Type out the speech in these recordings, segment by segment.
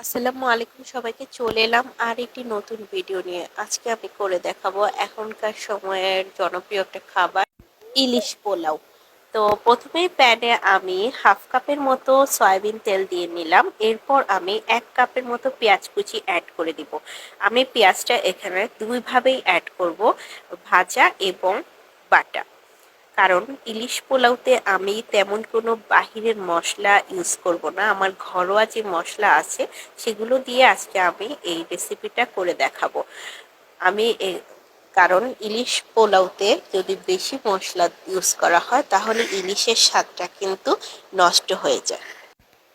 আসসালামু আলাইকুম, সবাইকে চলে এলাম আর একটি নতুন ভিডিও নিয়ে। আজকে আমি করে দেখাবো এখনকার সময়ের জনপ্রিয় একটা খাবার, ইলিশ পোলাও। তো প্রথমেই প্যানে আমি হাফ কাপের মতো সয়াবিন তেল দিয়ে নিলাম। এরপর আমি 1 কাপের মতো পেঁয়াজ কুচি অ্যাড করে দিব। আমি পেঁয়াজটা এখানে দুইভাবেই অ্যাড করব, ভাজা এবং বাটা। কারণ ইলিশ পোলাওতে আমি তেমন কোনো বাহিরের মশলা ইউজ করব না, আমার ঘরোয়া যে মশলা আছে সেগুলো দিয়ে আজকে আমি এই রেসিপিটা করে দেখাবো। আমি কারণ ইলিশ পোলাওতে যদি বেশি মশলা ইউজ করা হয় তাহলে ইলিশের স্বাদটা কিন্তু নষ্ট হয়ে যায়।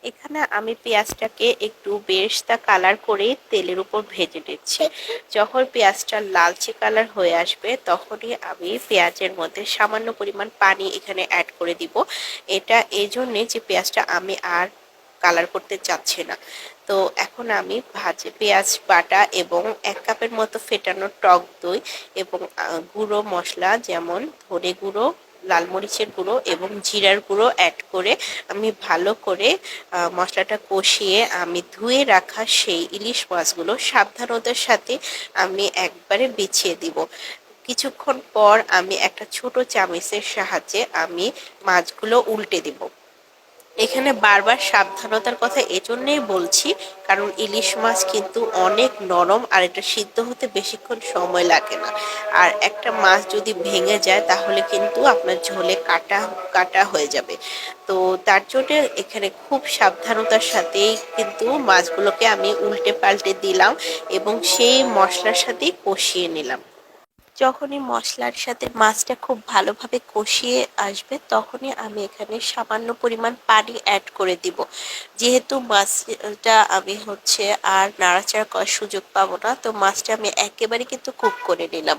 এখানে আমি পেঁয়াজটাকে একটু বেরেস্তা কালার করে তেলের উপর ভেজে নিচ্ছি। যখন পেঁয়াজটা লালচে কালার হয়ে আসবে তখনই আমি পেঁয়াজের মধ্যে সামান্য পরিমাণ পানি এখানে অ্যাড করে দিব। এটা এই জন্যে যে পেঁয়াজটা আমি আর কালার করতে চাচ্ছি না। তো এখন আমি পেঁয়াজ বাটা এবং 1 কাপের মতো ফেটানো টক দই এবং গুঁড়ো মশলা যেমন ধনে গুঁড়ো, লাল মরিচের গুঁড়ো এবং জিরার গুঁড়ো অ্যাড করে আমি ভালো করে মশলাটা কষিয়ে আমি ধুয়ে রাখা সেই ইলিশ মাছগুলো সাবধানতার সাথে আমি একবারে বিছিয়ে দিব। কিছুক্ষণ পর আমি একটা ছোট চামচের সাহায্যে আমি মাছগুলো উল্টে দিব। এখানে বারবার সাবধানতার কথা এজন্যই বলছি, কারণ ইলিশ মাছ কিন্তু অনেক নরম আর এটা সিদ্ধ হতে বেশিক্ষণ সময় লাগে না। আর একটা মাছ যদি ভেঙে যায় তাহলে কিন্তু আপনার ঝোলে কাটা কাটা হয়ে যাবে। তো তার জন্য এখানে খুব সাবধানতার সাথেই কিন্তু মাছগুলোকে আমি উল্টে পাল্টে দিলাম এবং সেই মশলার সাথেই কষিয়ে নিলাম। যখনই মশলার সাথে মাছটা খুব ভালোভাবে কষিয়ে আসবে তখনই আমি এখানে সামান্য পরিমাণ পানি অ্যাড করে দিব। যেহেতু মাছটা আমি আর নাড়াচাড়া করার সুযোগ পাবো না, তো মাছটা আমি একেবারে কিন্তু কুক করে নিলাম।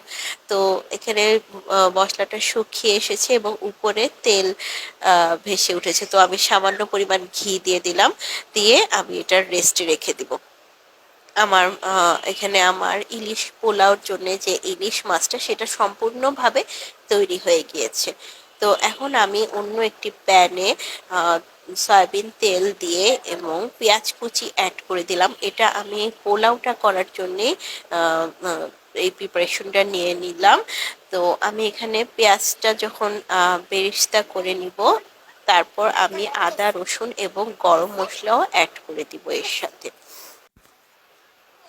তো এখানে মশলাটা শুকিয়ে এসেছে এবং উপরে তেল ভেসে উঠেছে। তো আমি সামান্য পরিমাণ ঘি দিয়ে দিলাম, দিয়ে আমি এটা রেস্টে রেখে দিব। এখানে আমার ইলিশ পোলাওর জন্য যে ইলিশ মাছটা সেটা সম্পূর্ণভাবে তৈরি হয়ে গিয়েছে। তো এখন আমি অন্য একটি প্যানে সয়াবিন তেল দিয়ে এবং পেঁয়াজ কুচি অ্যাড করে দিলাম। এটা আমি পোলাওটা করার জন্যে এই প্রিপারেশনটা নিয়ে নিলাম। তো আমি এখানে পেঁয়াজটা যখন বেরেস্তা করে নিব, তারপর আমি আদা রসুন এবং গরম মশলাও অ্যাড করে দিব এর সাথে।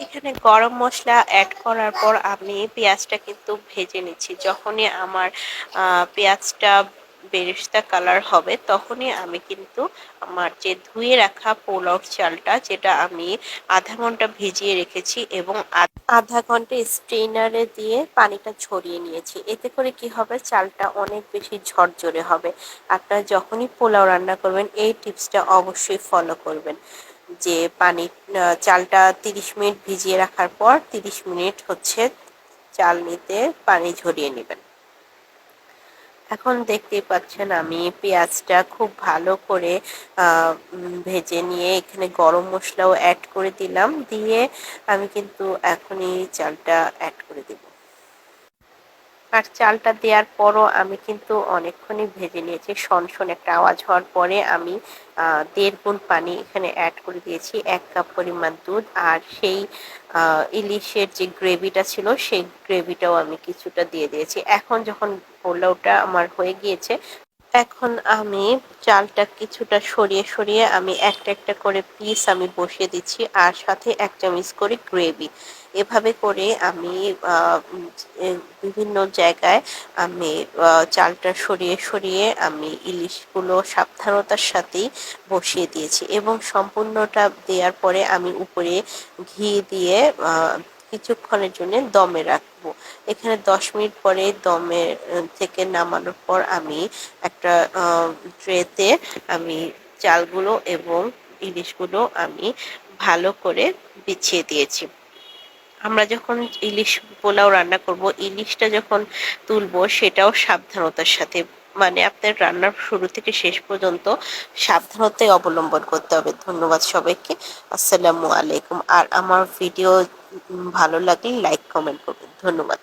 এখানে গরম মশলা অ্যাড করার পর আমি পেঁয়াজটা কিন্তু ভেজে নিচ্ছি। যখনই আমার পেঁয়াজটা বেরেস্তা কালার হবে তখনই আমি কিন্তু আমার যে ধুয়ে রাখা পোলাওর চালটা, যেটা আমি আধা ঘন্টা ভিজিয়ে রেখেছি এবং আধা ঘন্টা স্ট্রেনারে দিয়ে পানিটা ঝরিয়ে নিয়েছি। এতে করে কি হবে, চালটা অনেক বেশি ঝরঝরে হবে। আপনারা যখনই পোলাও রান্না করবেন এই টিপসটা অবশ্যই ফলো করবেন, যে চালটা 30 মিনিট ভিজিয়ে রাখার পর 30 মিনিট চাল নিতে পানি ঝরিয়ে নেবেন। এখন দেখতেই পাচ্ছেন আমি পেঁয়াজটা খুব ভালো করে ভেজে নিয়ে এখানে গরম মশলাও অ্যাড করে দিলাম, দিয়ে আমি কিন্তু এখনই চালটা অ্যাড করে দিব। আর চালটা দেওয়ার পরও আমি কিন্তু অনেকক্ষণই ভেজে নিয়েছি। শনশন একটা আওয়াজ হওয়ার পরে আমি 1.5 গুণ পানি এখানে অ্যাড করে দিয়েছি, 1 কাপ পরিমাণ দুধ। আর সেই ইলিশের যে গ্রেভিটা ছিল সেই গ্রেভিটাও আমি কিছুটা দিয়ে দিয়েছি। এখন যখন পোলাওটা আমার হয়ে গিয়েছে, এখন আমি চালটা কিছুটা সরিয়ে সরিয়ে আমি একটা একটা করে পিস আমি বসিয়ে দিচ্ছি, আর সাথে 1 চামচ করে গ্রেভি। এভাবে করে আমি বিভিন্ন জায়গায় আমি চালটা সরিয়ে সরিয়ে আমি ইলিশগুলো সাবধানতার সাথেই বসিয়ে দিয়েছি এবং সম্পূর্ণটা দেওয়ার পরে আমি উপরে ঘি দিয়ে কিছুক্ষণের জন্য দমে রাখবো। এখানে 10 মিনিট পরে দমে থেকে নামানোর পর আমি একটা ট্রেতে আমি চালগুলো এবং ইলিশগুলো আমি ভালো করে বিছিয়ে দিয়েছি। আমরা যখন ইলিশ পোলাও রান্না করব, ইলিশটা যখন তুলবো সেটাও সাবধানতার সাথে, মানে আপনার রান্নার শুরু থেকে শেষ পর্যন্ত সাবধানতাই অবলম্বন করতে হবে। ধন্যবাদ সবাইকে। আসসালামু আলাইকুম। আর আমার ভিডিও ভালো লাগলে লাইক কমেন্ট করবেন। ধন্যবাদ।